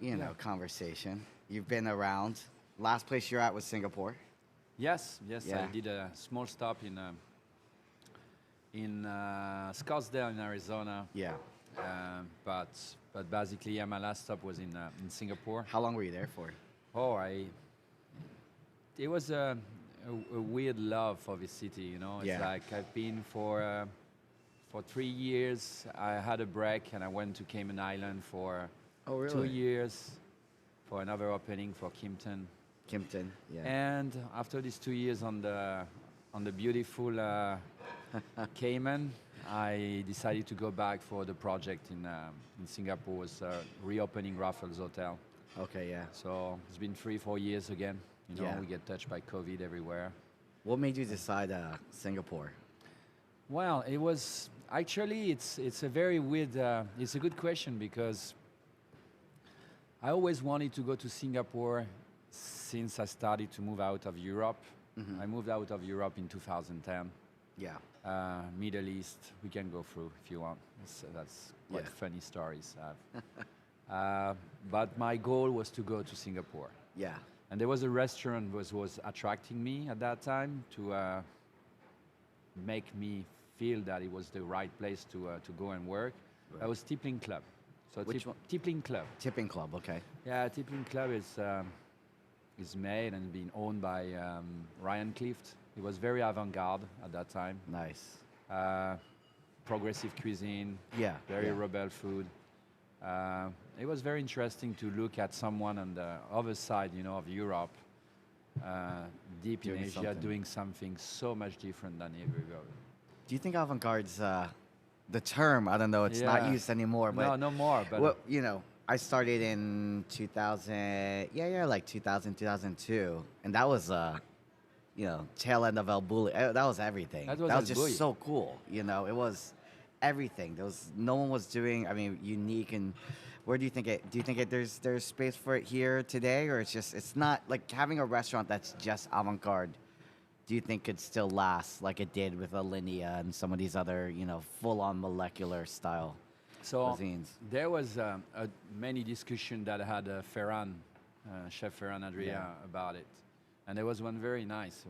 Yeah. conversation. You've been around. Last place you're at was Singapore. Yes, yes, I Yeah. did a small stop in Scottsdale in Arizona, Yeah. but basically, yeah, my last stop was in Singapore. How long were you there for? Oh, it was a weird love for this city. It's Yeah. like I've been for 3 years. I had a break and I went to Cayman Island for Oh, two really? years for another opening for Kimpton. Kimpton. Yeah. And after these 2 years on the beautiful Cayman, I decided to go back for the project in Singapore. Was reopening Raffles Hotel. Okay. Yeah. So it's been 3, 4 years again. Yeah. We get touched by COVID everywhere. What made you decide Singapore? Well, it was actually it's a very weird. It's a good question because I always wanted to go to Singapore since I started to move out of Europe. Hmm. I moved out of Europe in 2010. Yeah. Middle East, we can go through if you want. That's quite Yeah. funny stories. But my goal was to go to Singapore. Yeah. And there was a restaurant was attracting me at that time to make me feel that it was the right place to go and work. Right. That was Tippling Club. So Which one? Tippling Club. Tipping Club. Okay. Yeah, Tippling Club is made and being owned by Ryan Clift. He was very avant-garde at that time. Nice. Progressive cuisine, Yeah. very Yeah. rebel food. It was very interesting to look at someone on the other side, of Europe, deep in Doing Asia, something. doing something so much different than everywhere. Do you think avant-garde's the term? I don't know. It's not Yeah. used anymore. But No more. But well, I started in 2000. Yeah, like 2000, 2002, and that was tail end of El Bulli. That was everything. That was That was El just Bulli. so cool. It was everything. There was no one was doing. I mean, unique. And where do you think it? Do you think there's space for it here today, or it's not like having a restaurant that's just avant-garde? Do you think could still last like it did with Alinea and some of these other full-on molecular style so cuisines? there was many discussion that I had Ferran, Chef Ferran Adria Yeah. about it. And there was one very nice.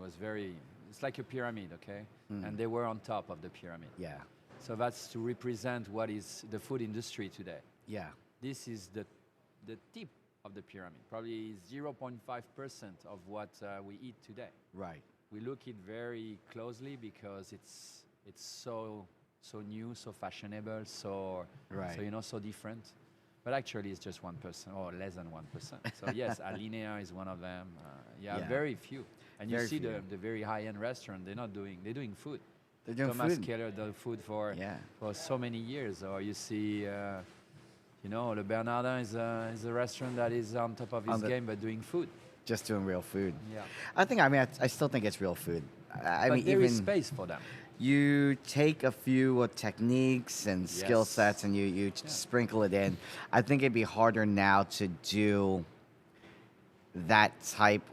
It's like a pyramid, okay? Mm. And they were on top of the pyramid. Yeah, So that's to represent what is the food industry today. yeah, This is the tip of the pyramid, probably 0.5% of what we eat today. right. We look it very closely because it's so new, so fashionable, Right. so different. But actually, it's just 1% or less than 1%. So yes, Alinea is one of them. Yeah. Very few. And you Very see few. the very high-end restaurant. They're doing food. They're doing Thomas food. Keller did food for Yeah. so many years. Or you see, Le Bernardin is a restaurant that is on top of On his the- game but doing food. Just doing real food. Yeah. I still think it's real food. I But mean, there even is space for them. you take a few techniques and skill Yes. sets and you sprinkle it in. I think it'd be harder now to do that type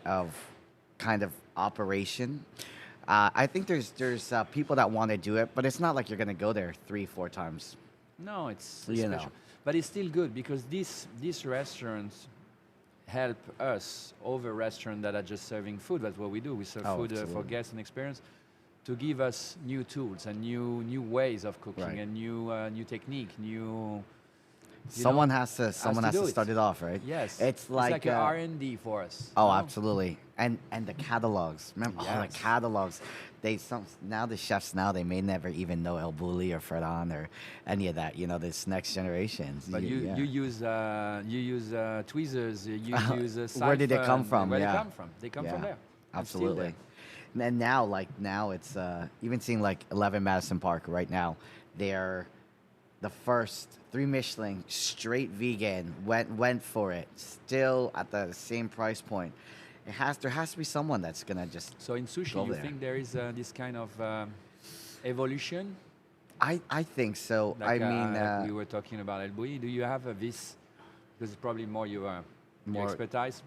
of kind of operation. I think there's people that want to do it, but it's not like you're gonna go there 3-4 times. No, it's You special. know. But it's still good because these restaurants help us over restaurants that are just serving food. That's what we do. We serve Oh, food for absolutely. guests and experience to give us new tools and new ways of cooking Right. and new technique, new. Someone has to do it. start it off, right? Yes. It's like an R&D for us. oh, you know? absolutely. And the catalogs. Remember the Yes. catalogs. Now the chefs they may never even know El Bulli or Ferran or any of that. This next generations. But yeah. you use tweezers. You use Where did it come siphon, from? Where Yeah. they come from? They come from Yeah, there. And still absolutely. And now it's even seeing like 11 Madison Park right now. They're the first 3 Michelin straight vegan went for it. Still at the same price point. There has to be someone that's gonna just So in sushi, go you there. think there is this kind of evolution? I think so. Like, I mean, like we were talking about El Bulli. Do you have this? Because it's probably more your More- expertise.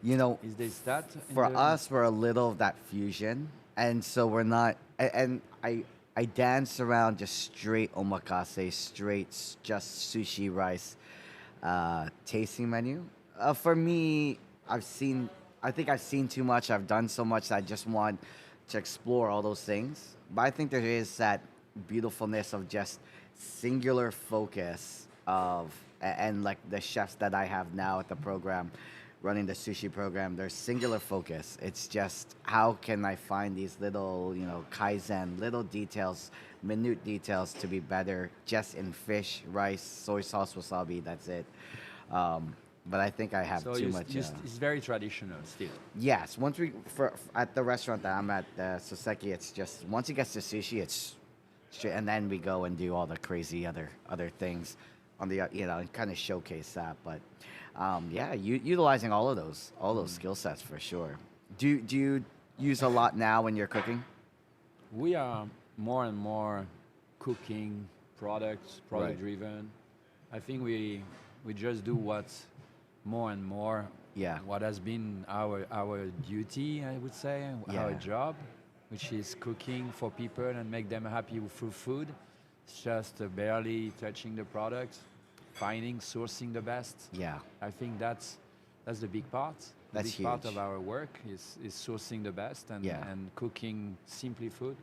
Is this that? in for the- us, we're a little of that fusion, and so we're not. And I dance around just straight omakase, just sushi rice. tasting menu. For me, I've seen. I think I've seen too much. I've done so much that I just want to explore all those things. But I think there is that beautifulness of just singular focus of and like the chefs that I have now at the program, running the sushi program. There's singular focus. It's just how can I find these little kaizen, little details, minute details to be better just in fish, rice, soy sauce, wasabi. That's it. But I think I have So too much. it's very traditional still. Yes, once at the restaurant that I'm at, Soseki, it's just once it gets to sushi, it's straight, and then we go and do all the crazy other things on the and kind of showcase that. But yeah, utilizing all those skill sets for sure. Do you use a lot now when you're cooking? We are more and more cooking product Right. driven. I think we just do what's more and more Yeah. what has been our duty, I would say, our Yeah. job, which is cooking for people and make them happy through food. It's just barely touching the product, finding, sourcing the best. Yeah. I think that's the big part. The That's big part huge. of our work is sourcing the best Yeah. and cooking simply food.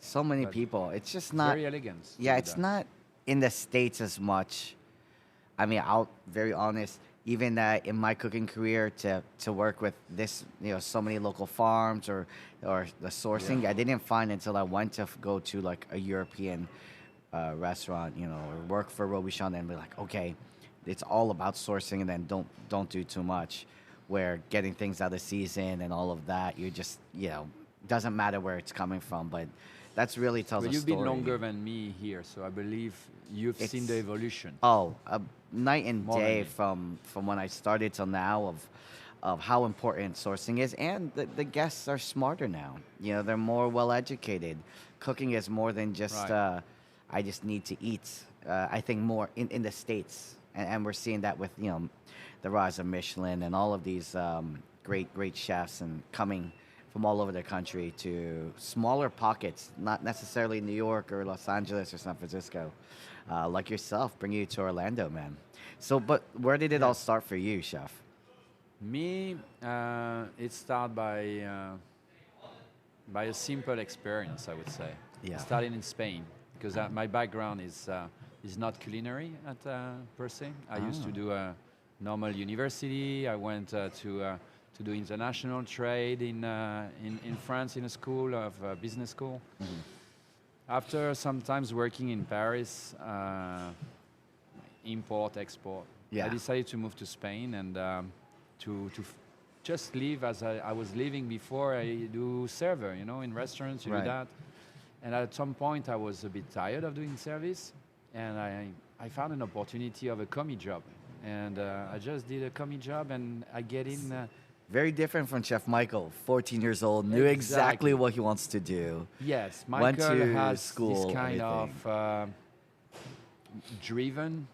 So many But people. It's just it's not. very elegant. to Yeah, do it's that. not in the States as much. I mean, I'll very honest. Even in my cooking career, to work with this, so many local farms or the sourcing, I didn't find until I went to go to like a European restaurant, or work for Robuchon, and be like, okay, it's all about sourcing, and then don't do too much. Where getting things out of season and all of that, you just doesn't matter where it's coming from, but that's really tells But a you've story. been longer than me here, so I believe you've seen the It's- evolution. Oh, night and More than day me. from when I started till now of how important sourcing is, and the guests are smarter now. They're more well educated. Cooking is more than just Right. I just need to eat. I think more in the States, and we're seeing that with the rise of Michelin and all of these great chefs and coming from all over the country to smaller pockets, not necessarily New York or Los Angeles or San Francisco, like yourself, bringing you to Orlando, man. So, but where did it all start for you, chef? Me, it started by a simple experience, I would say. Yeah. I started in Spain because my background is not culinary per se. I used to do a normal university. I went to do international trade in France in a school of business school. After sometimes working in Paris, import export, Yeah. I decided to move to Spain and just live as I was living before. I do server, in restaurants, you Right. do that. And at some point, I was a bit tired of doing service, and I found an opportunity of a commie job. And I just did a commie job, and I get in. Very different from Chef Michael, 14 years old, knew exactly Exactly. what he wants to do. Yes, Went Michael to has school, this kind everything. of driven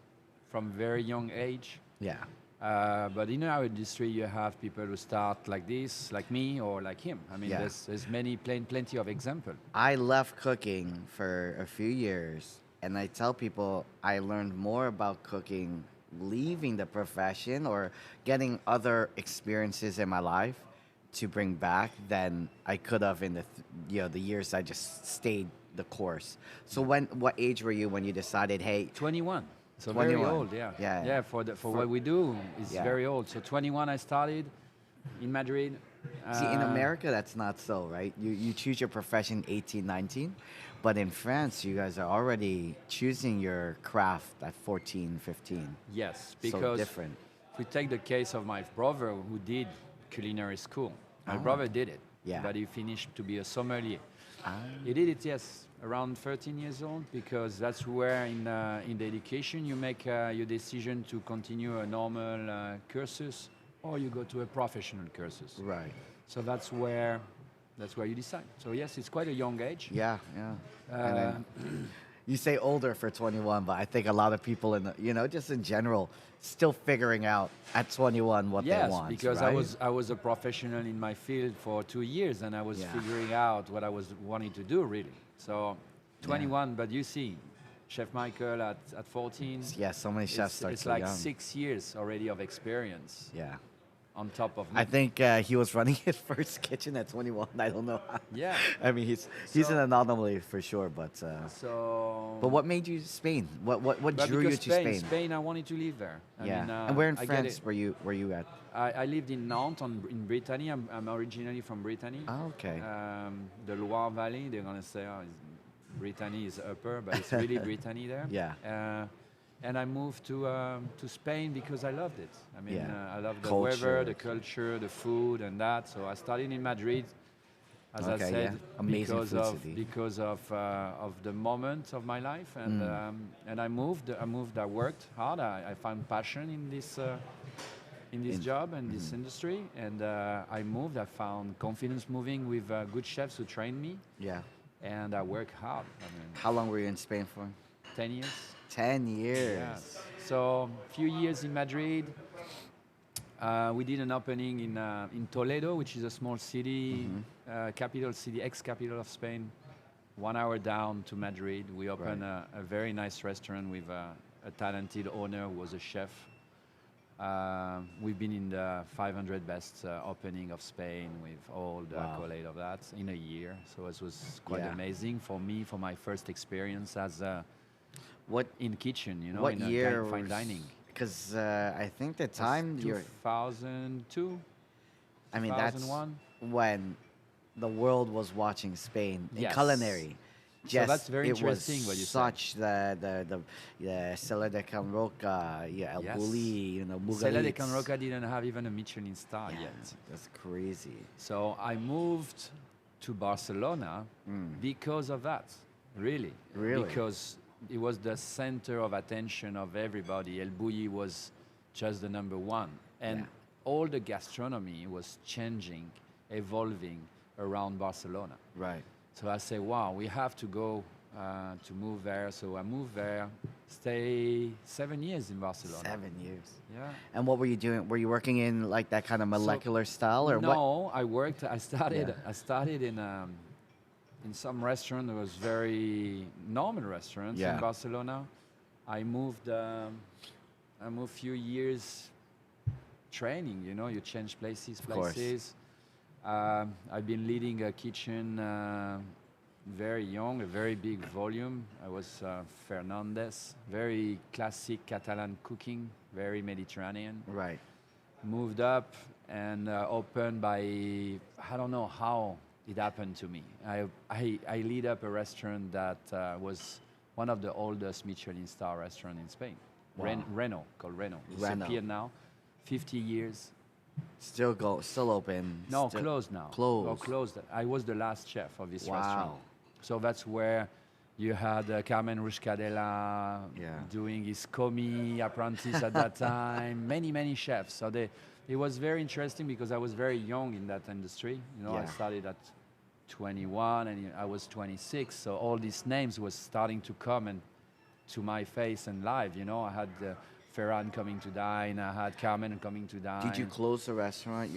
from very young age. Yeah. But in our industry, you have people who start like this, like me, or like him. I mean, Yeah. there's plenty of example. I left cooking for a few years, and I tell people I learned more about cooking leaving the profession or getting other experiences in my life to bring back than I could have in the years I just stayed the course. So what age were you when you decided, hey, 21. So 21. very old, yeah. Yeah. Yeah, for what we do is Yeah. very old. So 21, I started in Madrid. see, in America, that's not so, right? You choose your profession 18, 19, but in France, you guys are already choosing your craft at 14, 15. Yes, So because different. if we take the case of my brother who did culinary school, my brother did it, Yeah. but he finished to be a sommelier. Ah. He did it, yes, around 13 years old, because that's where in the education you make your decision to continue a normal cursus or you go to a professional cursus. Right. So that's where you decide. So yes, it's quite a young age. Yeah, yeah. And Uh, then you say older for 21, but I think a lot of people just in general, still figuring out at 21 what they Yes, want. because right? I was a professional in my field for 2 years, and I was Yeah. figuring out what I was wanting to do really. So 21, but you see, Chef Michael at 14. Yeah, so many chefs start It's so like young. 6 years already of experience Yeah. on top of me. I think he was running his first kitchen at 21. I don't know. Yeah. I mean, he's an So- anomaly for sure. But So. what made you Spain? What But drew you because to Spain, Spain? Spain, I wanted to live there. I Yeah. mean, And where in I get France it. were you at? I lived in Nantes in Brittany. I'm originally from Brittany. Oh, okay. The Loire Valley. They're gonna say Brittany is upper, but it's really Brittany there. Yeah. And I moved to Spain because I loved it. I mean, Yeah. I love the Culture. weather, the culture, the food, and that. So I started in Madrid, as I Okay, said, yeah. Amazing because food of city. because of the moment of my life, and I moved. I worked hard. I found passion in this job and this industry, and I moved. I found confidence moving with good chefs who trained me, Yeah. and I work hard. I mean, How long were you in Spain for? 10 years. 10 years. Yes. So few years in Madrid. We did an opening in Toledo, which is a small city, capital city, ex-capital of Spain, 1 hour down to Madrid. We opened a very nice restaurant with a talented owner who was a chef. We've been in the 500 best opening of Spain with all the accolade of that in a year. So it was quite amazing for me, for my first experience as What in kitchen, what in year fine dining. Because I think the time you're 2002. I mean, that's 2001. when the world was watching Spain in Yes. culinary. So that's very it interesting was what you say. such the Sela de Can Roca, El Yes. Bulli, Sela de Mugalitz. Can Roca didn't have even a Michelin star Yeah, yet. that's crazy. So I moved to Barcelona because of that, really. Really? Because it was the center of attention of everybody. El Bulli was just the number one. And all the gastronomy was changing, evolving around Barcelona. Right. So I say, wow, we have to go to move there. So I moved there, stay 7 years in Barcelona. 7 years. Yeah. And what were you doing? Were you working in like that kind of molecular style or what? No, I started in some restaurant that was very normal restaurants in Barcelona. I moved few years training, you change places. course. I've been leading a kitchen very young, a very big volume. I was Fernandez, very classic Catalan cooking, very Mediterranean. Right. Moved up and opened by, I don't know how it happened to me. I lead up a restaurant that was one of the oldest Michelin star restaurant in Spain. Wow. Reno, called Reno. Reno. Disappeared now, 50 years. Still open. No, still closed now. Closed. Oh, closed. I was the last chef of this Wow. restaurant. So that's where you had Carmen Ruscadella doing his commie apprentice at that time. Many chefs. So it was very interesting because I was very young in that industry. I started at 21 and I was 26. So all these names was starting to come and to my face and live. I had Ferran coming to dine. I had Carmen coming to dine. Did you close the restaurant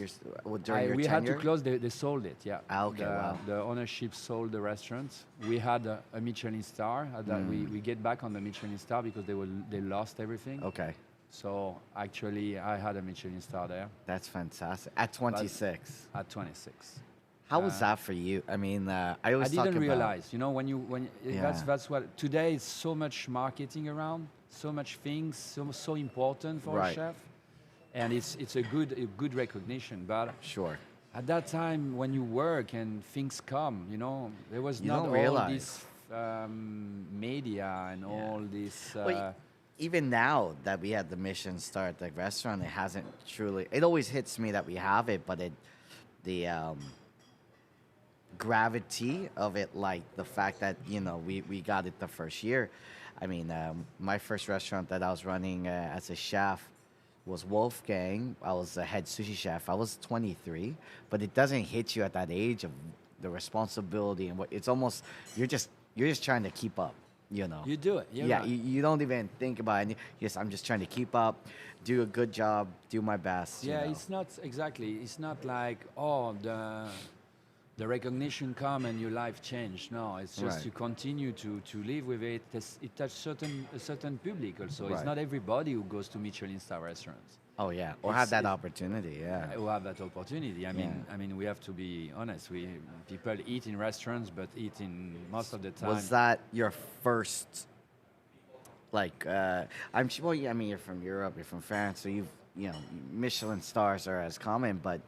during your we tenure? had to close. They sold it. Yeah. Okay, wow. The ownership sold the restaurant. We had a Michelin star. We get back on the Michelin star because they lost everything. Okay. So actually, I had a Michelin star there That's fantastic. At 26. at 26. How was that for you? I mean, I always I talk didn't about... realize. That's what today is so much marketing around, so much things, so important for a chef, and it's a good recognition. But Sure. at that time, when you work and things come, there was You not don't all realize. this media and all this. Well, even now that we had the Michelin star at the restaurant, it hasn't truly... It always hits me that we have it, but the gravity of it, like the fact that, we got it the first year. I mean, my first restaurant that I was running as a chef was Wolfgang. I was a head sushi chef. I was 23, but it doesn't hit you at that age of the responsibility and what it's almost you're just trying to keep up, You do it. Yeah, you don't even think about it. Yes, I'm just trying to keep up, do a good job, do my best. Yeah, it's not exactly. It's not like the recognition come and your life change. No, it's just Right. you continue to live with it. It touches a certain public also. It's Right. not everybody who goes to Michelin star restaurants. Oh yeah, or It's- have that it's- opportunity. Yeah. Who have that opportunity. Yeah. I mean, we have to be honest. People eat in restaurants, but eat in most of the time. Was that your first? Like, I'm sure. Well, yeah, I mean, you're from Europe. You're from France, so you know, Michelin stars are as common. But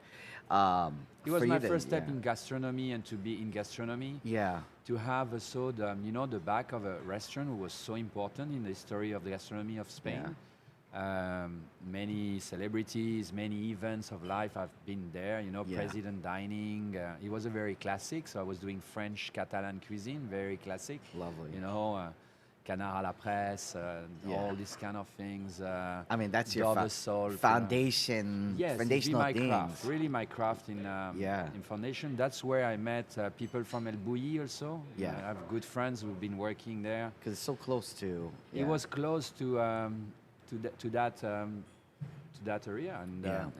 It was for my you to- first step yeah. in gastronomy, and to be in gastronomy, Yeah. to have also the, the back of a restaurant was so important in the history of the gastronomy of Spain. Many celebrities, many events of life, I've been there, Yeah. president dining. It was a very classic, so I was doing French Catalan cuisine, very classic. Lovely. Canard à la presse, Yeah. all these kind of things. I mean, that's your Dove salt, foundation. Yes, it's foundational my things. craft, really my craft in Yeah. in foundation. That's where I met people from El Bouilly also. Yeah. I have good friends who've been working there. Because it's so close to. It was close to that area,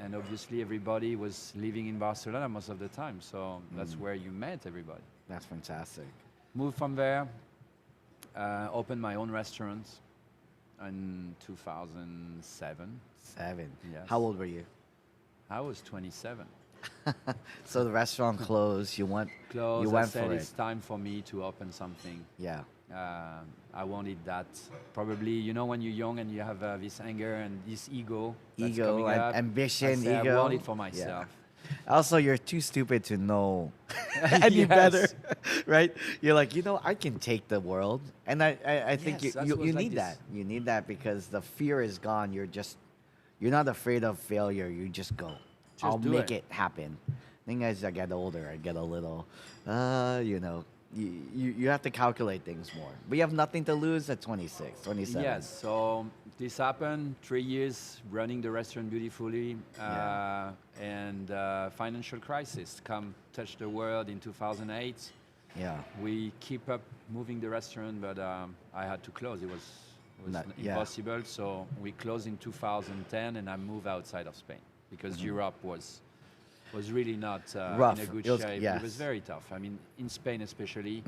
and obviously everybody was living in Barcelona most of the time. So that's where you met everybody. That's fantastic. Moved from there, opened my own restaurant in 2007. 7. Yes. How old were you? I was 27. So the restaurant closed. You went. Close. You I went said for it's it. time for me to open something. Yeah. I wanted that. Probably, when you're young and you have this anger and this ego. That's Ego coming and up, ambition. I said, Ego. I want it for myself. Also, you're too stupid to know any Yes. better, right? You're like, I can take the world, and I think Yes, that you was like need this. that. You need that because the fear is gone. You're not afraid of failure. You just go. I'll do make it. it happen. I think as I get older, I get a little, you have to calculate things more. But you have nothing to lose at 26, 27. Yes, so this happened, 3 years running the restaurant beautifully, and financial crisis touched the world in 2008. Yeah. We keep up moving the restaurant, but I had to close. It was impossible, so we closed in 2010, and I moved outside of Spain because Europe was really not Rough. in a good It was- shape. yes. It was very tough. I mean, in Spain especially.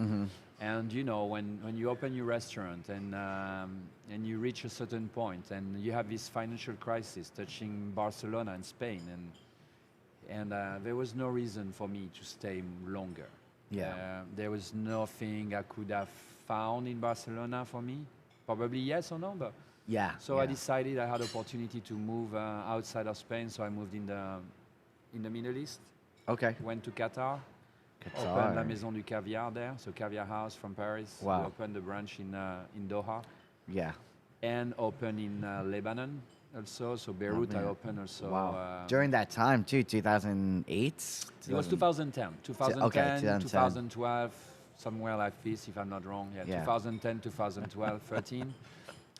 And when you open your restaurant and you reach a certain point and you have this financial crisis touching Barcelona and Spain, and there was no reason for me to stay longer. Yeah. There was nothing I could have found in Barcelona for me. Probably yes or no, but Yeah. so I decided I had opportunity to move outside of Spain. So I moved in the Middle East. Okay. Went to Qatar. Opened La Maison du Caviar there, so Caviar House from Paris. Wow. We opened the branch in Doha, Yeah. and opened in Lebanon also. So Beirut, I Lebanon. opened also. Wow. During that time too, 2008. It was 2010, 2010, 2010. 2012, somewhere like this, if I'm not wrong. Yeah, Yeah. 2010, 2012, 13.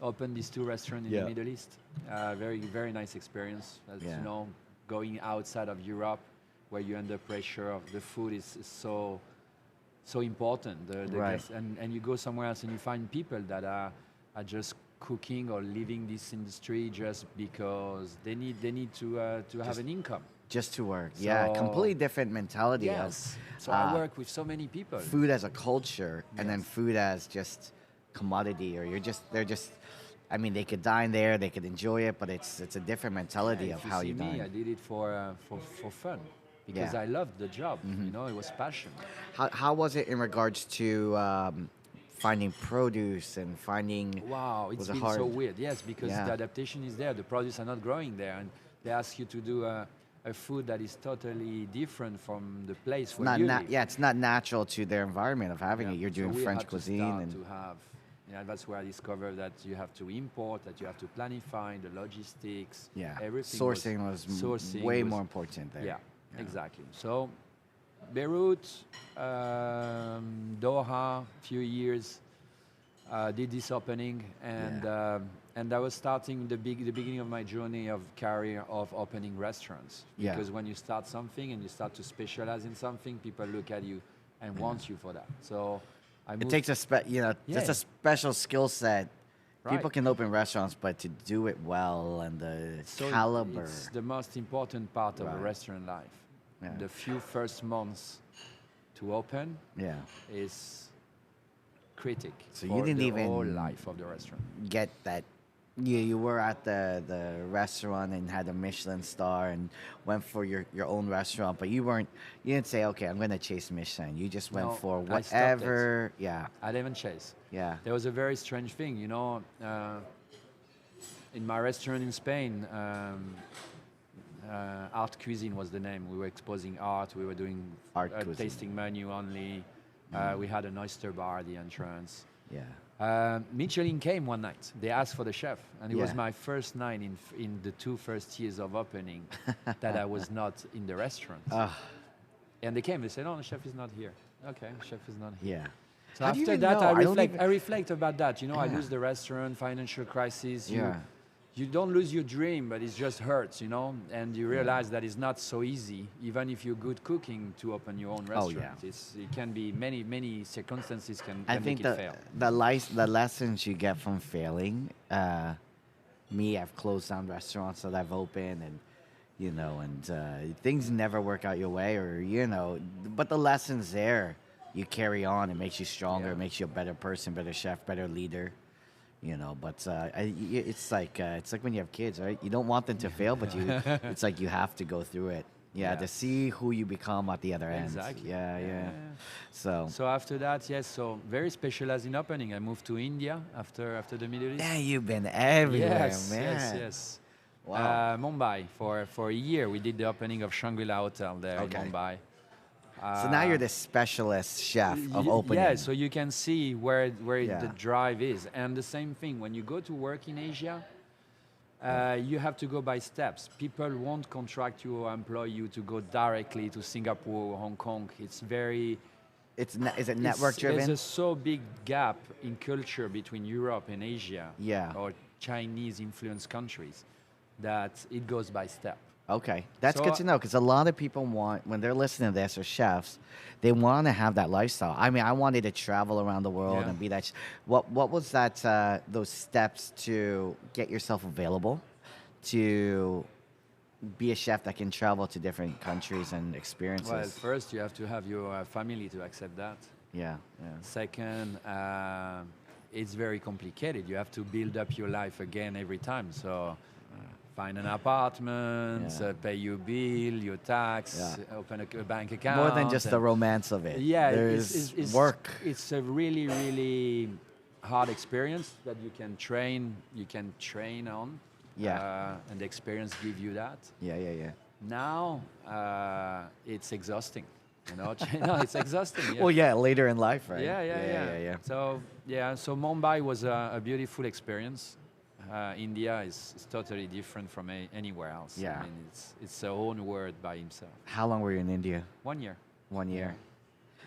Opened these two restaurants in Yeah. the Middle East. Very, very nice experience. As Yeah. you know, going outside of Europe, where you're under pressure of the food is so important. Right. And you go somewhere else and you find people that are just cooking or living this industry just because they need to have an income. Just to work. Yeah. So- Completely different mentality. Yes. Of, So I work with so many people. food as a culture and then Yes. food as just commodity, or I mean, they could dine there, they could enjoy it, but it's a different mentality Yeah, of if how see you me, I dine. did it for fun because Yeah. I loved the job. It was passion. How was it in regards to finding produce and finding? Wow, it's Was it been hard? so weird. Yes, because Yeah. the adaptation is there. The produce are not growing there, and they ask you to do a food that is totally different from the place where you live. It's not natural to their environment of having Yeah. it. You're So doing we French had to cuisine start and to have. That's where I discovered that you have to import, that you have to planify the logistics. yeah, everything. sourcing was, sourcing way was- more important there. Yeah, exactly. So Beirut, Doha, few years, did this opening, and I was starting the beginning of my journey of career of opening restaurants. Yeah. Because when you start something and you start to specialize in something, people look at you and want you for that. So I moved. It takes just Yeah. a special skill set. People Right. can open restaurants, but to do it well and the So caliber. It's the most important part of a Right. restaurant life. Yeah. The few first months to open Yeah. is critic So for you didn't the even whole life of the restaurant. get that. You were at the restaurant and had a Michelin star and went for your own restaurant, but you didn't say, okay, I'm gonna chase Michelin. You just went No, for I stopped it. whatever. Yeah. I didn't chase. Yeah. There was a very strange thing, in my restaurant in Spain. Art cuisine was the name. We were exposing art. We were doing Art a cuisine. tasting menu only. We had an oyster bar at the entrance. Yeah. Michelin came one night. They asked for the chef, and it was Yeah. my first night in the 2 first years of opening that I was not in the restaurant. Ah. And they came. They said, "Oh, the chef is not here." Okay, the chef is not here. Yeah. So How do you after even that, know? I I don't reflect. even- I reflect about that. I Yeah. lose the restaurant, financial crisis. Yeah. You don't lose your dream, but it just hurts, and you realize that it's not so easy, even if you're good cooking, to open your own Oh, restaurant. yeah. It can be many circumstances can I make think it fail. the lessons you get from failing. Me, I've closed down restaurants that I've opened, and things never work out your way, but the lessons there, you carry on. It makes you stronger. Yeah. It makes you a better person, better chef, better leader. But it's like when you have kids, right? You don't want them to fail, but it's like you have to go through it. Yeah, to Yes. see who you become at the other end. Exactly. Yeah. So So after that, yes, so very specialized in opening. I moved to India after the Middle East. yeah, you've been everywhere, Yes, man. yes. Wow. Mumbai for a year. We did the opening of Shangri-La Hotel there Okay. in Mumbai. So now you're the specialist chef of opening. Yeah, so you can see where Yeah. the drive is. And the same thing, when you go to work in Asia, you have to go by steps. People won't contract you or employ you to go directly to Singapore or Hong Kong. It's very... Is it network driven? There's a so big gap in culture between Europe and Asia, Yeah. or Chinese influenced countries, that it goes by step. Okay, that's So, good to know, because a lot of people when they're listening to this, or chefs, they want to have that lifestyle. I mean, I wanted to travel around the world Yeah. and be that. What was that? Those steps to get yourself available, to be a chef that can travel to different countries and experiences. Well, first you have to have your family to accept that. Yeah. Second, it's very complicated. You have to build up your life again every time. So find an apartment, Yeah. pay your bill, your tax, Yeah. open a bank account. More than just the and- romance of it. Yeah, There's work. It's a really hard experience that you can train on. Yeah. And the experience give you that. Yeah. Now it's exhausting. No, it's exhausting. Yeah. Well, yeah, later in life, right? Yeah. So Mumbai was a beautiful experience. India is totally different from anywhere else. Yeah. I mean, it's a own world by himself. How long were you in India? 1 year. 1 year.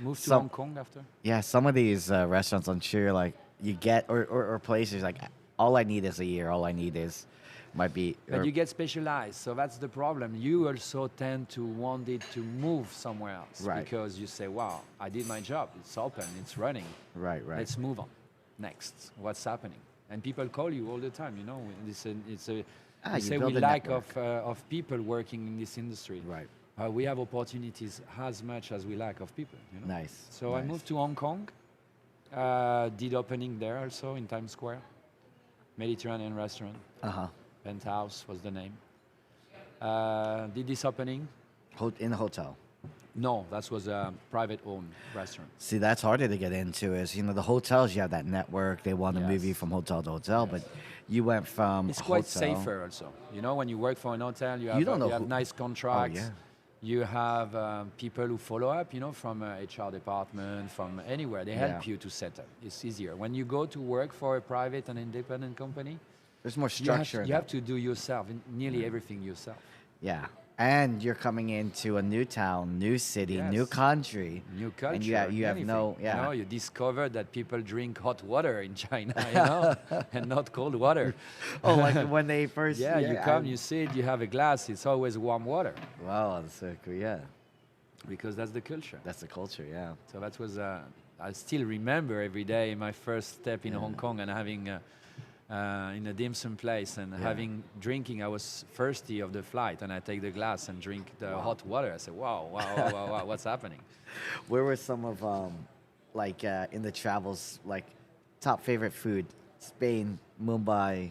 Moved to Some- Hong Kong after. Yeah, some of these restaurants, I'm sure, like you get or places like, all I need is a year. All I need is might be. But you get specialized, so that's the problem. You also tend to want it to move somewhere else. Right. Because you say, wow, I did my job. It's open. It's running. right. Let's move on. Next. What's happening? And people call you all the time, It's a Ah, we you say build we a lack network. of people working in this industry. Right. We have opportunities as much as we lack of people. Nice. So I nice. moved to Hong Kong, did opening there also in Times Square, Mediterranean restaurant, Penthouse was the name. Did this opening? In the hotel. No, that was a private owned restaurant. See, that's harder to get into. Is the hotels, you have that network. They want to move Yes. you from hotel to hotel, but you went from It's quite hotel- safer also. When you work for an hotel, you have, You don't know you have who- nice contracts. yeah. You have people who follow up, from HR department, from anywhere. They help Yeah. you to set up. It's easier. When you go to work for a private and independent company, There's more structure. in you that. have to do yourself, nearly everything yourself. Yeah. And you're coming into a new town, new city, new Yes. country. New culture. And you have no, anything. You discover that people drink hot water in China, and not cold water. Oh, like when they first. Yeah, you come, you sit, you have a glass. It's always warm water Wow, that's so cool. Yeah. because that's the culture. That's the culture, yeah. So that was. I still remember every day my first step in Hong Kong and having in a dim sum place and drinking. I was thirsty of the flight, and I take the glass and drink the hot water. I said, wow, wow, wow, wow, wow, what's happening? Where were some of in the travels, like top favorite food? Spain, Mumbai,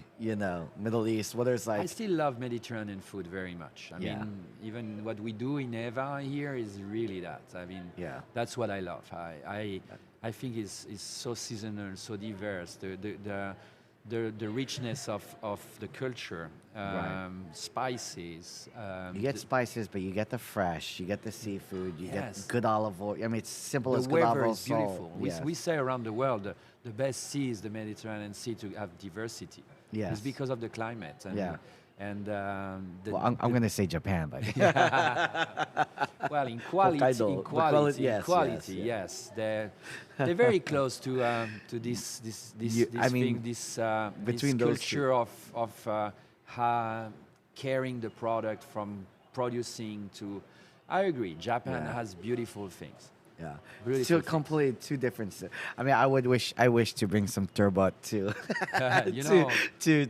Middle East. What is I like? still love Mediterranean food very much. I Yeah. mean, even what we do in Eva here is really that. I mean, Yeah. that's what I love. I think it's so seasonal, so diverse. The richness of the culture, Right. spices. You get spices, but you get the fresh. You get the seafood. You Yes. get good olive oil. I mean, it's simple as The good olive weather oil. is beautiful. Salt. We, Yes. we say around the world the best sea is the Mediterranean Sea to have diversity. Yes. It's because of the climate. And, Yeah. And Well, I'm going to say Japan, but well, in quality, Hokkaido. in The quality, yes, in quality, yes, yes. They're very close to this I mean, thing, this between this those two. culture of carrying the product from producing to. I agree. Japan Yeah. has beautiful things. yeah, Beautiful two things. completely two different. I mean, I wish to bring some turbot to You know. to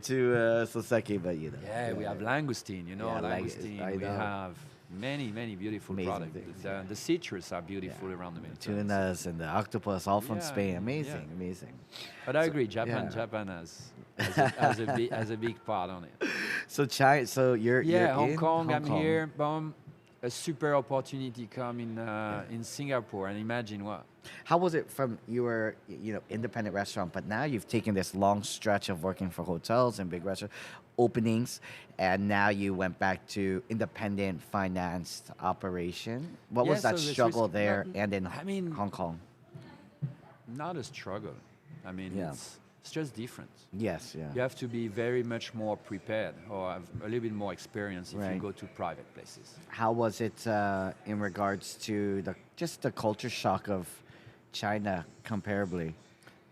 Soseki, but Yeah, we have langoustine, Yeah, langoustine. I We know. have many beautiful Amazing products. things, The citrus are beautiful around the Mediterranean. tunas and the octopus, all from Yeah, Spain. Amazing, yeah. amazing. But I agree, Japan yeah. has a big part on it. So China, so you're Hong in Kong, Hong I'm Kong. here. Boom, a super opportunity come in Singapore, and imagine what. How was it from you were independent restaurant, but now you've taken this long stretch of working for hotels and big restaurant openings, and now you went back to independent financed operation. What was Yeah, that so this struggle was- there no, and in I mean- Hong Kong? Not a struggle. I mean, Yeah. it's just different. Yes, yeah. You have to be very much more prepared or have a little bit more experience if Right. you go to private places. How was it in regards to the culture shock of China comparably?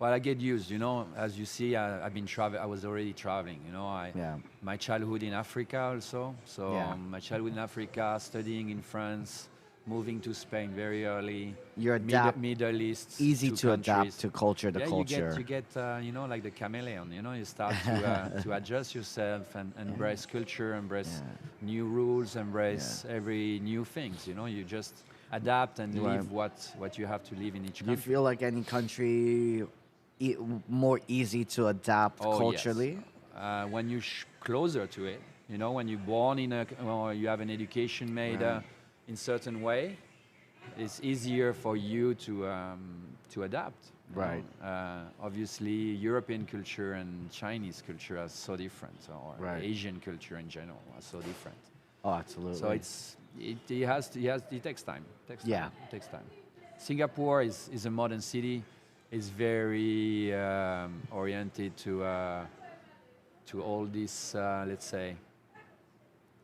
Well, I get used, as you see, I've been I was already traveling, Yeah. My childhood in Africa also. So Yeah. my childhood in Africa, studying in France, moving to Spain very early. You adapt- Middle East. Easy two to adapt countries. to culture to Yeah, culture. you get, like the chameleon. You start to adjust yourself and embrace culture, embrace new rules, embrace every new things. You just adapt and Right. live what you have to live in each Do you country. feel like any country more easy to adapt Oh, culturally? Yes. When you're closer to it, when you're born or you have an education made Right. in certain way, it's easier for you to adapt. Right. Obviously, European culture and Chinese culture are so different, or Right. Asian culture in general are so different. Oh, absolutely. So it takes time. Yeah. It takes time. Singapore is a modern city. It's very oriented to all these, let's say,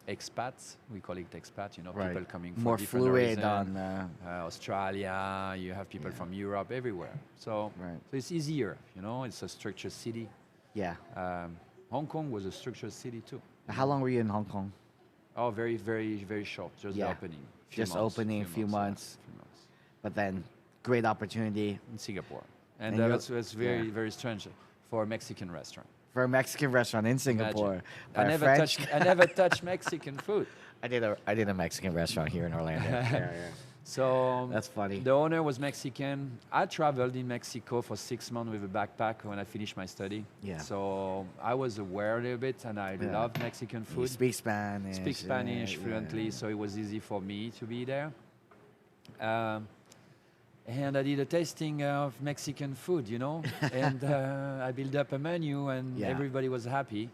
expats. We call it expat. Right. People coming for more different fluid reason. on. Australia. You have people from Europe everywhere. So, Right. so it's easier. It's a structured city. Yeah. Hong Kong was a structured city too. How long were you in Hong Kong? Oh, very, very, very short. Just the Yeah. opening. Just opening, few months. Yeah, few months. But then, great opportunity In Singapore. And And that's very, yeah. very strange for a Mexican restaurant. for a Mexican restaurant in Singapore. Imagine. by a French. I never touched Mexican food. I did a Mexican restaurant here in Orlando. yeah. So That's funny. the owner was Mexican. I traveled in Mexico for 6 months with a backpack when I finished my study. Yeah. So I was aware a little bit, and I Yeah. love Mexican You food. speak Spanish. Speak Spanish yeah, fluently, yeah. so it was easy for me to be there. And I did a tasting of Mexican food, and I built up a menu, and Yeah. everybody was happy.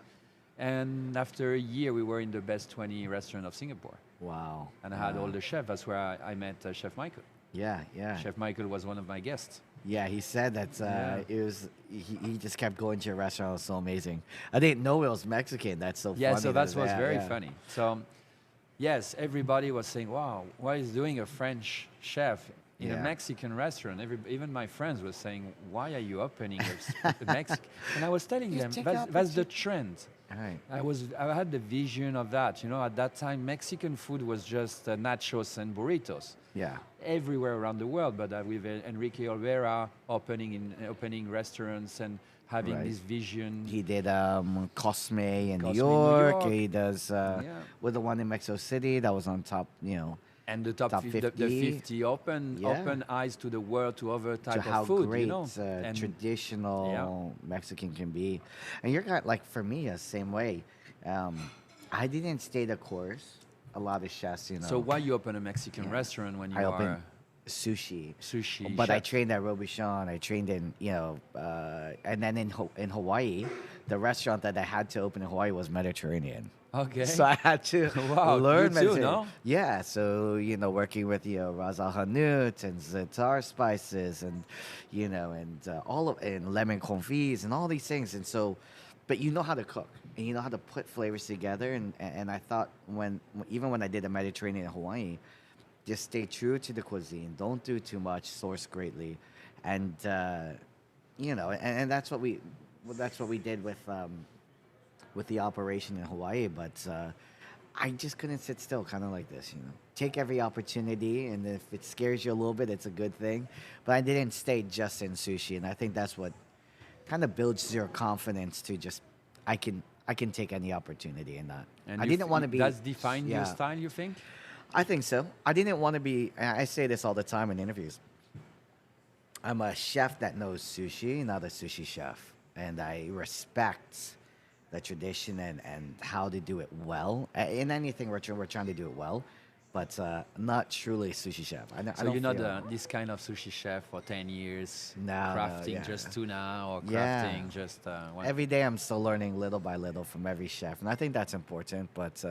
And after a year, we were in the best 20 restaurant of Singapore. Wow. And I had Wow. all the chefs. That's where I met Chef Michael. Yeah, yeah. Chef Michael was one of my guests. Yeah, he said that Yeah. it was. He just kept going to your restaurant. It was so amazing. I didn't know it was Mexican. That's so Yeah, funny. so that was yeah, very yeah. funny. So, yes, everybody was saying, "Wow, why is doing a French chef in a Yeah. Mexican restaurant?" Even my friends were saying, "Why are you opening a Mexican?" And I was telling Just them, check that's, out that's the trend. Right. I had the vision of that. At that time, Mexican food was just nachos and burritos Yeah. everywhere around the world. But with Enrique Olvera opening restaurants and having Right. this vision. He did Cosme in New Cosme in New York. York. He does Yeah. with the one in Mexico City that was on top, And the top the 50. 50 open Yeah. open eyes to the world, to other To type of how food, great And traditional Mexican can be. And you're kind like for me, the same way. Um, I didn't stay the course. A lot of chefs, so why you open a Mexican Yeah. restaurant when you I are opened sushi. sushi But I chef? trained at Robuchon. I trained in, and then in Hawaii, the restaurant that I had to open in Hawaii was Mediterranean. Okay. So I had to Wow, you learn too, Mediterranean. no? Yeah, so working with Ras Al Hanout and Za'atar spices and all of and lemon confits and all these things. And so, but you know how to cook and you know how to put flavors together. And I thought even when I did the Mediterranean in Hawaii, just stay true to the cuisine. Don't do too much. Source greatly, and and that's what we did with the operation in Hawaii. But I just couldn't sit still, kind of like this. Take every opportunity, and if it scares you a little bit, it's a good thing. But I didn't stay just in sushi, and I think that's what kind of builds your confidence to just I can take any opportunity in that. And I you didn't want to be. That's defined your Yeah. style, you think? I think so. I didn't want to be. And I say this all the time in interviews. I'm a chef that knows sushi, not a sushi chef, and I respect the tradition and how to do it well. In anything we're trying to do it well, but not truly sushi chef. I So don't you're not feel- this kind of sushi chef for 10 years, No, crafting yeah. just tuna or Yeah. crafting just one. Every day I'm still learning little by little from every chef, and I think that's important. But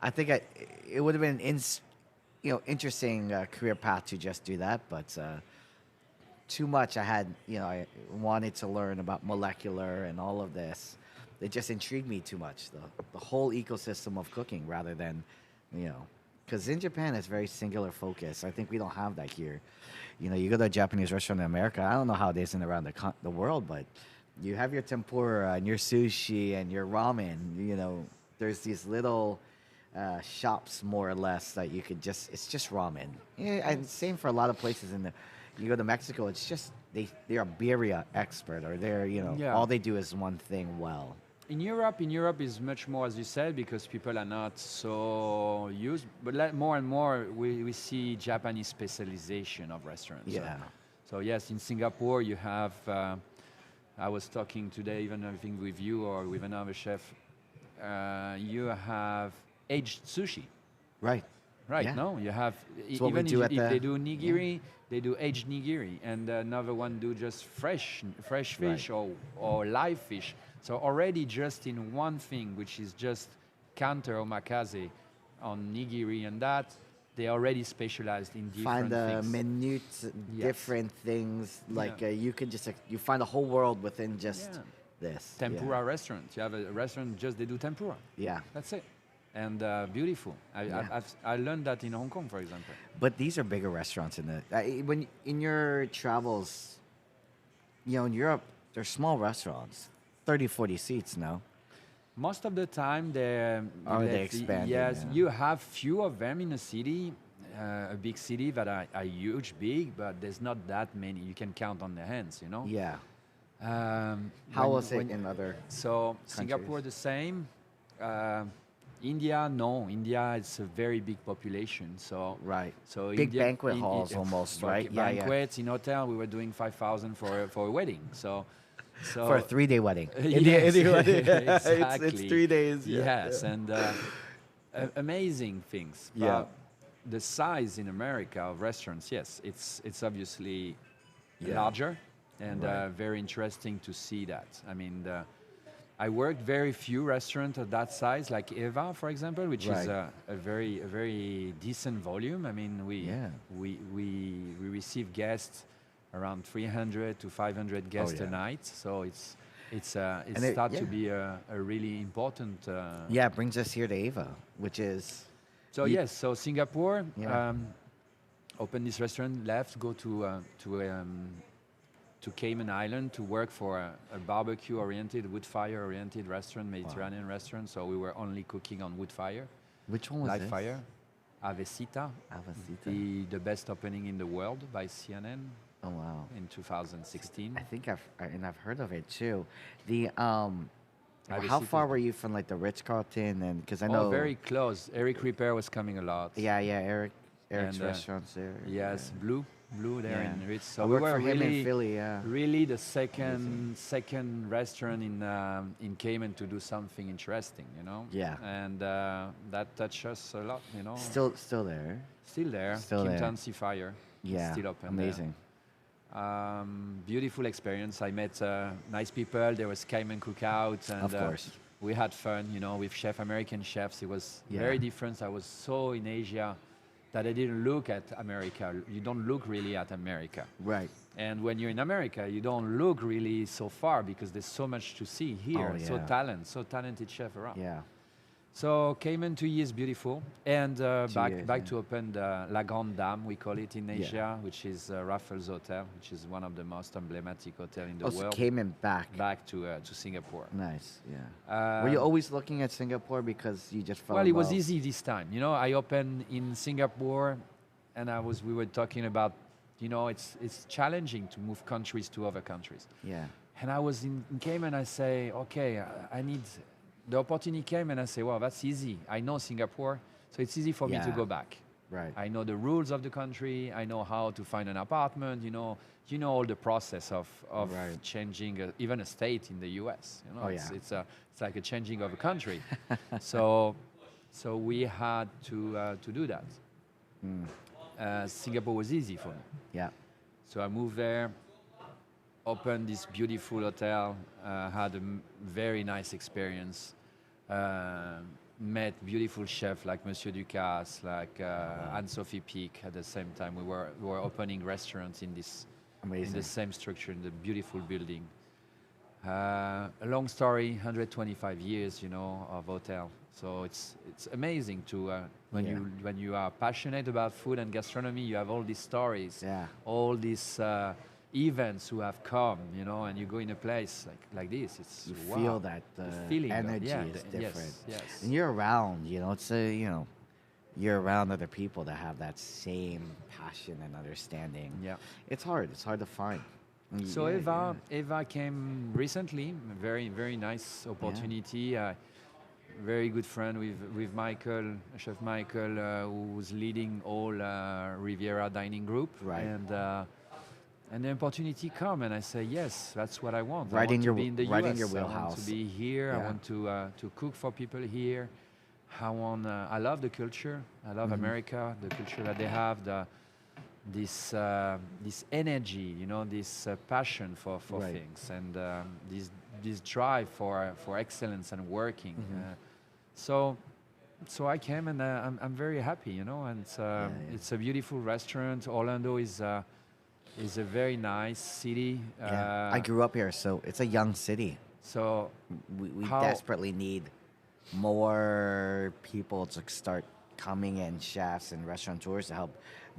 I think it would have been interesting career path to just do that, but too much. I wanted to learn about molecular and all of this. It just intrigued me too much, the whole ecosystem of cooking, rather than, because in Japan it's very singular focus. I think we don't have that here. You go to a Japanese restaurant in America. I don't know how it is in around the world, but you have your tempura and your sushi and your ramen. There's these little shops more or less that you could it's just ramen. Yeah, and same for a lot of places you go to Mexico, it's just they're a birria expert, or Yeah. all they do is one thing well. In Europe is much more, as you said, because people are not so used. But more and more, we see Japanese specialization of restaurants. Yeah. So yes, in Singapore, you have. I was talking today, even I think with you or with another chef. You have aged sushi, Right. right? Yeah. No, you have It's what we even do if at they the- do nigiri, they do aged nigiri, and another one do just fresh fish or live fish. So already just in one thing, which is just counter omakase on nigiri and that, they already specialized in different Find things. minute Yes. different things like Yeah. you can just you find a whole world within just Yeah. this. Tempura restaurants. You have a restaurant just they do tempura. Yeah. That's it. And beautiful. Yeah. I learned that in Hong Kong, for example. But these are bigger restaurants when in your travels, in Europe, they're small restaurants, 30, 40 seats now. Most of the time, they expanding, Yes, yeah. you have few of them in a city, a big city that are huge, big, but there's not that many. You can count on the hands, Yeah. How was it in other So Singapore the same. India, no. India is a very big population. So Right. So Big India, banquet halls almost, right? Yeah, yeah. Banquets in hotel. We were doing 5,000 for a wedding. So For a 3-day wedding. Yes, wedding. exactly. It's 3 days. Yeah. Yes, and amazing things. Yeah. But the size in America of restaurants, yes, it's obviously Yeah. larger and Right. very interesting to see that. I mean, I worked very few restaurants of that size, like Eva, for example, which is Right. a very decent volume. I mean, Yeah. we receive guests around 300 to 500 guests yeah. a night. So it's And it- start to yeah. be a really important. Yeah, it brings us here to Ava, which is So you- yes, so Singapore Yeah. opened this restaurant, left, go to Cayman Island to work for a barbecue-oriented, wood-fire-oriented restaurant, Mediterranean restaurant. So we were only cooking on wood fire, which one was live this? fire. Avesita, Avesita. the best opening in the world by CNN. Oh wow. in 2016. I've heard of it too. The I how visited. far were you from like the Ritz Carlton and because I Oh, know very close. Eric Ripper was coming a lot. yeah Eric's And restaurants there. yes, Blue there Yeah. in Ritz. I So we worked were for him in really, Philly, yeah. really the Amazing. second restaurant in Cayman to do something interesting, you know. Yeah. And that touched us a lot, you know. Still there. Still there, Still Kim there. Tansy Fire, is Yeah. still open there. Amazing. Beautiful experience. I met nice people. There was Cayman Cookout, and Of course. we had fun, you know, with American chefs. It was Yeah. very different. I was so in Asia that I didn't look at America. You don't look really at America. Right. And when you're in America, you don't look really so far because there's so much to see here. Oh, So talented chef around. Yeah. So Cayman 2 years beautiful, and back years, to open the La Grande Dame, we call it in Yeah. Asia, which is Raffles Hotel, which is one of the most emblematic hotel in the Oh, so world. Cayman back. Back to Singapore. Nice. Yeah. Were you Um, always looking at Singapore because you just fell Well, in it was love? easy this time. You know, I opened in Singapore, and we were talking about, you know, it's challenging to move countries to other countries. Yeah. And I was in Cayman. I say, okay, I need. The opportunity came, and I say, well, that's easy. I know Singapore, so it's easy for me to Yeah. go back. Right. I know the rules of the country. I know how to find an apartment. You know all the process of Right. changing even a state in the U.S. You know, Oh, it's, yeah. it's like a changing of a country. so we had to do that. Singapore was easy for me. Yeah. So I moved there, opened this beautiful hotel, had a very nice experience, met beautiful chefs like Monsieur Ducasse, like Anne-Sophie Pic at the same time. We were opening restaurants in Amazing. the same structure, in the beautiful building. A long story, 125 years, you know, of hotel. So it's amazing to when you are passionate about food and gastronomy, you have all these stories, Yeah. all these events who have come, you know, and you go in a place like this. It's You wow, feel that the the feeling, energy yeah, is different. Yes, yes. And you're around, you know, you're around other people that have that same passion and understanding. Yeah. It's hard. It's hard to find. So Yeah, Eva came recently. Very very nice opportunity. Very good friend with Michael, Chef Michael, who's leading all Riviera Dining Group. Right. And the opportunity come, and I say yes, that's what I want. Right I want in to your be in the right in US. your I want wheelhouse. to be here. I Yeah. want to cook for people here. I love the culture. I love Mm-hmm. America, the culture that they have, this energy, you know, this passion for Right. things, and this drive for excellence and working. Mm-hmm. So I came, and I'm very happy, you know, and it's a beautiful restaurant. Orlando is a very nice city. Yeah. I grew up here, so it's a young city. So We How- desperately need more people to start coming in, chefs and restaurateurs to help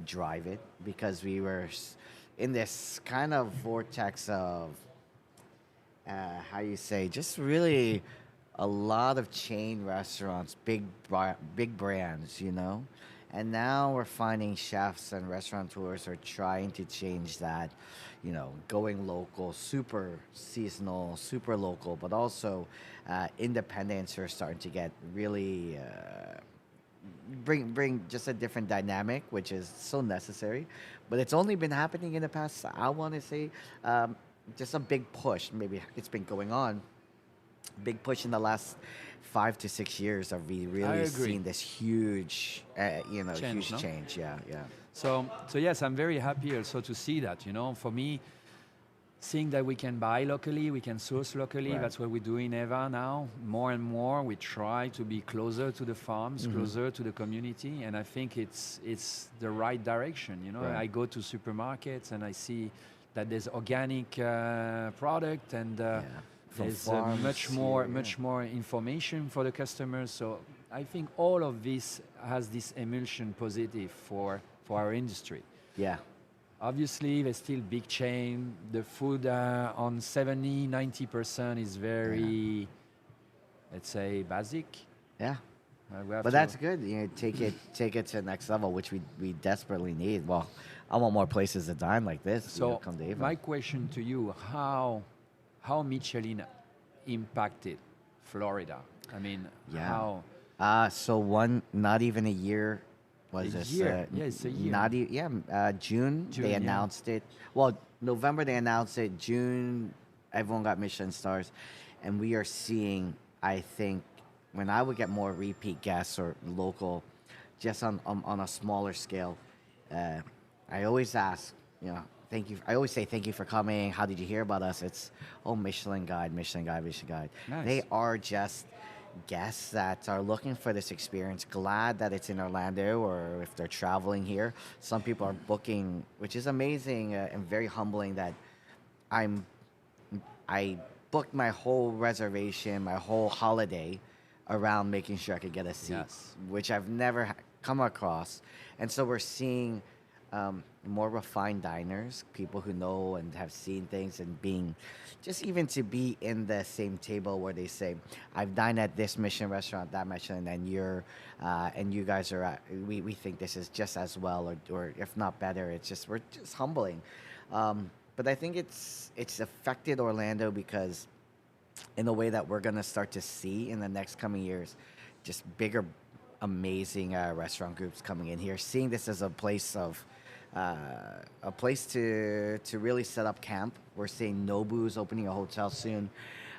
drive it, because we were in this kind of vortex of how you say, just really a lot of chain restaurants, big brands, you know. And now we're finding chefs and restaurateurs are trying to change that, you know, going local, super seasonal, super local, but also independents are starting to get really bring just a different dynamic, which is so necessary. But it's only been happening in the past, I want to say, just a big push. Maybe it's been going on. Big push in the last 5 to 6 years. Have we really agree. seen this huge, Change, huge no? change? Yeah, yeah. So yes, I'm very happy also to see that. You know, for me, seeing that we can buy locally, we can source locally. Right. That's what we do in Eva now. More and more, we try to be closer to the farms, Mm-hmm. closer to the community, and I think it's the right direction. You know, Right. I go to supermarkets and I see that there's organic product, and From there's farms much here, more information for the customers. So I think all of this has this emulsion positive for our industry. Yeah. Obviously, there's still big chain. The food on 70, 90% is very, let's say, basic. Yeah. We have But to. that's good. You know, take it to the next level, which we desperately need. Well, I want more places to dine like this. So Come to Ava. my question to you: how Michelin impacted Florida? I mean, Yeah. how So not even a year a was this. year? Yeah, it's a year. June, June, they yeah. announced it. Well, November they announced it. June, everyone got Michelin stars, and we are seeing. I think when I would get more repeat guests or local, just on a smaller scale, uh, I always ask, thank you. I always say thank you for coming. How did you hear about us? It's Michelin Guide, Michelin Guide, Michelin Guide. Nice. They are just guests that are looking for this experience, glad that it's in Orlando, or if they're traveling here. Some people are booking, which is amazing and very humbling that I'm I booked my whole reservation, my whole holiday around making sure I could get a seat, Yes. which I've never come across. And so we're seeing more refined diners, people who know and have seen things, and being just even to be in the same table where they say, "I've dined at this Michelin restaurant, that Michelin, and you guys are at, we think this is just as well, or if not better." We're just humbling. But I think it's affected Orlando because in the way that we're gonna start to see in the next coming years, just bigger, amazing restaurant groups coming in here, seeing this as a place to really set up camp. We're seeing Nobu's opening a hotel soon.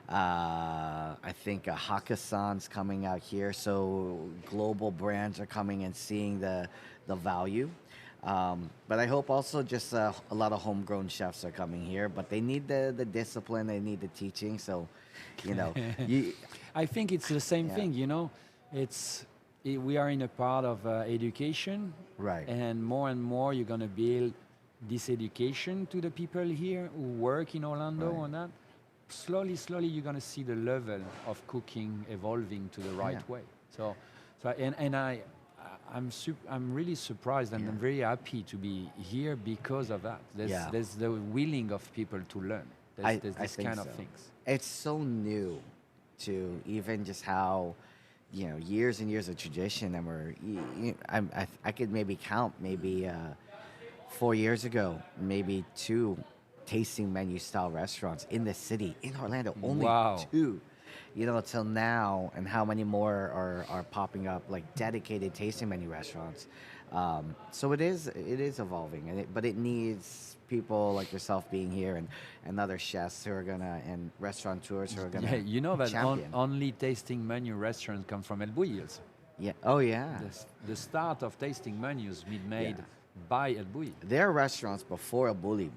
I think Hakkasan's coming out here, so global brands are coming and seeing the value. But I hope also just a lot of homegrown chefs are coming here, but they need the discipline, they need the teaching. So, you know, you, I think it's the same Yeah. thing, you know. We are in a part of education, Right. and more you're gonna build this education to the people here who work in Orlando Right. on that. Slowly, you're gonna see the level of cooking evolving to the right Yeah. way. I'm really surprised, and Yeah. I'm very happy to be here because of that. Yeah. There's the willing of people to learn. There's I this think kind of so. things. It's so new to even just how, years and years of tradition, and I could maybe count maybe 4 years ago, maybe two tasting menu style restaurants in the city in Orlando, only Wow. two. Till now, and how many more are popping up, like dedicated tasting menu restaurants. So it is evolving, but it needs people like yourself being here, and other chefs who are and restaurateurs who are gonna Yeah, you know that champion. only tasting menu restaurants come from El Bulli also. Yeah. Oh yeah. The start of tasting menus been made Yeah. by El Bulli. There are restaurants before a bully,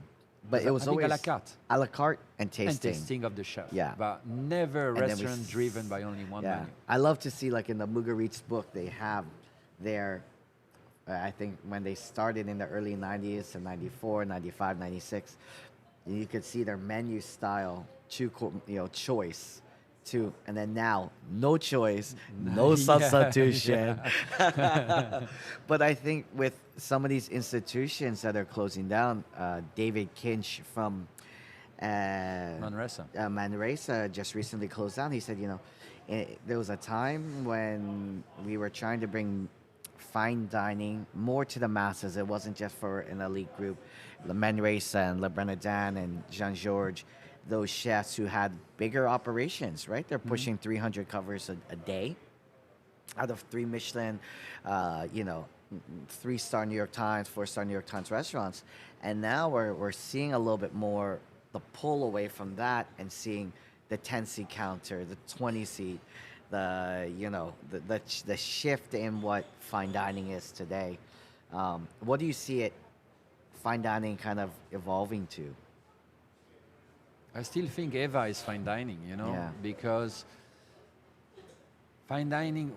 but it was I think always a la carte. a la carte and tasting. And tasting of the chef. Yeah. But never a And then restaurant driven by only one Yeah, menu. I love to see, like in the Mugarit's book, they have their, I think when they started in the early 90s to 94, 95, 96, you could see their menu style, choice, and then now no choice, no Yeah, substitution. yeah. But I think with some of these institutions that are closing down, David Kinch from Manresa. Manresa just recently closed down. He said, there was a time when we were trying to bring fine dining more to the masses. It wasn't just for an elite group. The Manresa and Le Bernardin and Jean Georges, those chefs who had bigger operations, right? They're pushing 300 covers a day out of 3 Michelin, 3-star New York Times, 4-star New York Times restaurants. And now we're seeing a little bit more the pull away from that, and seeing the 10-seat counter, the 20-seat, the shift in what fine dining is today. What do you see it fine dining kind of evolving to? I still think Eva is fine dining, Yeah. because fine dining,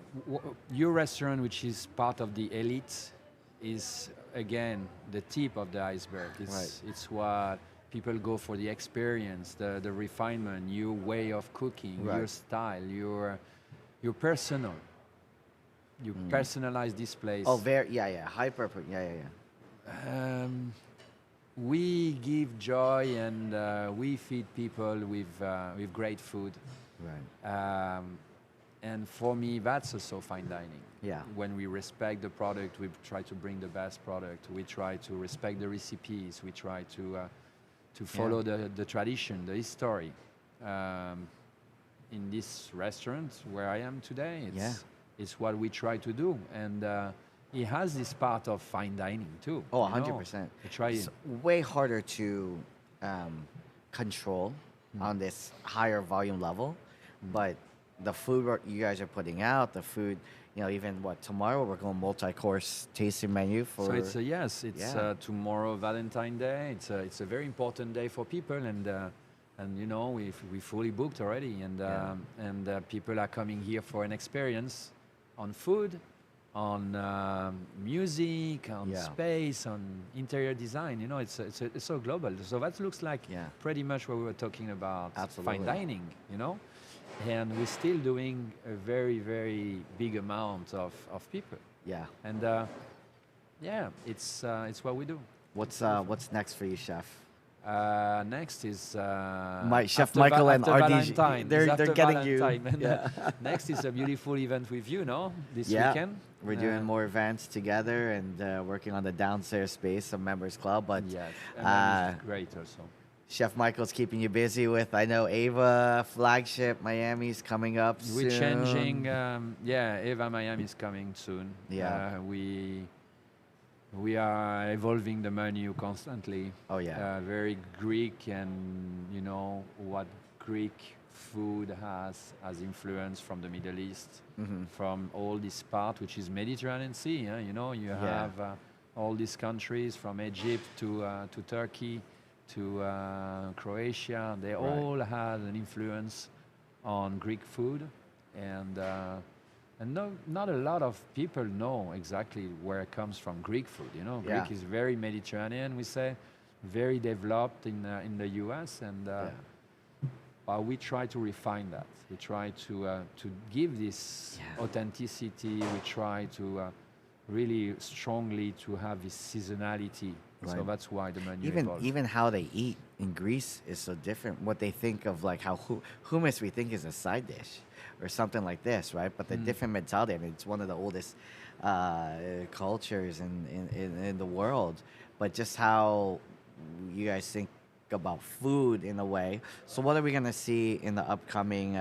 your restaurant, which is part of the elite, is again the tip of the iceberg. It's what people go for, the experience, the refinement, your way of cooking, your style, your personal. You personalize this place. Oh, hyper, We give joy, and we feed people with great food. Right. And for me, that's also fine dining. Yeah. When we respect the product, we try to bring the best product. We try to respect the recipes. We try to follow the tradition, the history. Um, in this restaurant where I am today, it's what we try to do. And it has this part of fine dining too. Oh, you know. 100%. We try It's way harder to control on this higher volume level, but the food you guys are putting out, the food, you know, even what tomorrow we're going multi-course tasting menu for. So it's tomorrow Valentine's Day. It's a very important day for people, and you know we fully booked already, and people are coming here for an experience on food, on music, on space, on interior design. You know, it's so global. So that looks like pretty much what we were talking about. Absolutely. Fine dining. You know. And we're still doing a very, very big amount of people. Yeah. And it's what we do. What's next for you, Chef? Next is Chef Michael and after RDG. Valentine. They're getting Valentine. you. Yeah. Next is a beautiful event with you, no? This Yeah. weekend. We're doing more events together and working on the downstairs space of Members Club. But Yes, and it's great also. Chef Michael's keeping you busy with, I know, Ava Flagship Miami's coming up soon. We're changing. Ava Miami is coming soon. Yeah. We are evolving the menu constantly. Oh yeah. Very Greek, and you know what Greek food has as influence from the Middle East, from all this part which is Mediterranean Sea. You know, you have all these countries from Egypt to Turkey to Croatia. They all had an influence on Greek food, and not a lot of people know exactly where it comes from. Greek food, you know, Greek is very Mediterranean. We say very developed in the U.S. and we try to refine that. We try to give this authenticity. We try to really strongly to have this seasonality. Right. So that's why the menu evolves. Even how they eat in Greece is so different. What they think of, like how hummus we think is a side dish or something like this, right? But the different mentality. I mean, it's one of the oldest cultures in the world. But just how you guys think about food in a way. So what are we going to see in the upcoming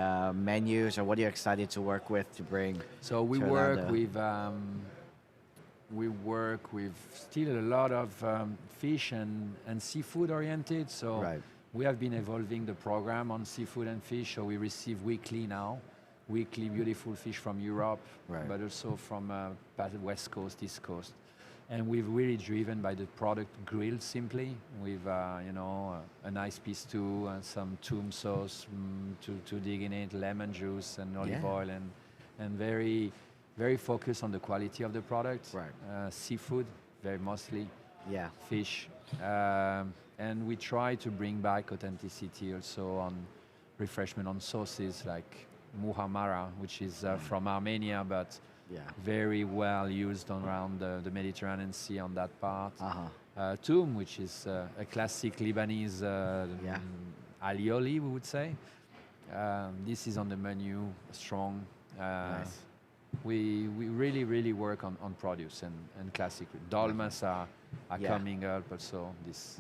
menus, or what are you excited to work with to bring? So we work with still a lot of fish and seafood oriented. So we have been evolving the program on seafood and fish. So we receive weekly beautiful fish from Europe, but also from West Coast, East Coast. And we've really driven by the product grilled simply with a nice peas stew and some tomato sauce to dig in it, lemon juice and olive oil, and very, very focused on the quality of the product. Seafood, very mostly. Fish. And we try to bring back authenticity also on refreshment on sauces like muhammara, which is from Armenia, but very well used around the Mediterranean Sea on that part. Toum, which is a classic Lebanese alioli, we would say. This is on the menu, strong. Nice. We really, really work on produce and classic. Dolmas are coming up also. This.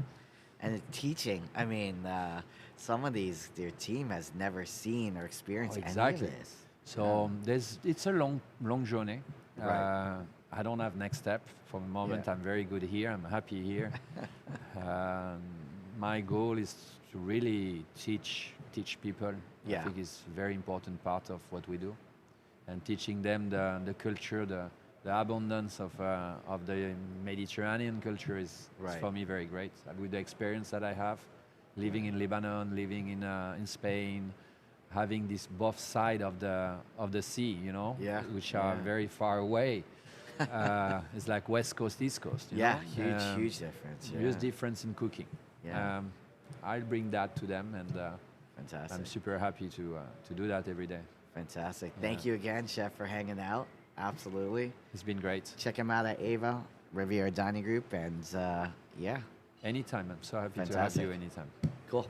And teaching, I mean, some of their team has never seen or experienced any of this. So it's a long journey. I don't have next step for the moment. I'm very good here. I'm happy here. My goal is to really teach people. I think it's a very important part of what we do, and teaching them the culture, the abundance of the Mediterranean culture is for me very great. With the experience that I have, living in Lebanon, living in Spain, having this both side of the sea, you know, which are very far away. It's like West Coast, East Coast. You know? Huge difference. Huge difference in cooking. I'll bring that to them, and fantastic. I'm super happy to do that every day. Fantastic. Thank you again, Chef, for hanging out. Absolutely. It's been great. Check him out at Ava, Riviera Dining Group, and Anytime. I'm so happy to have you anytime. Cool.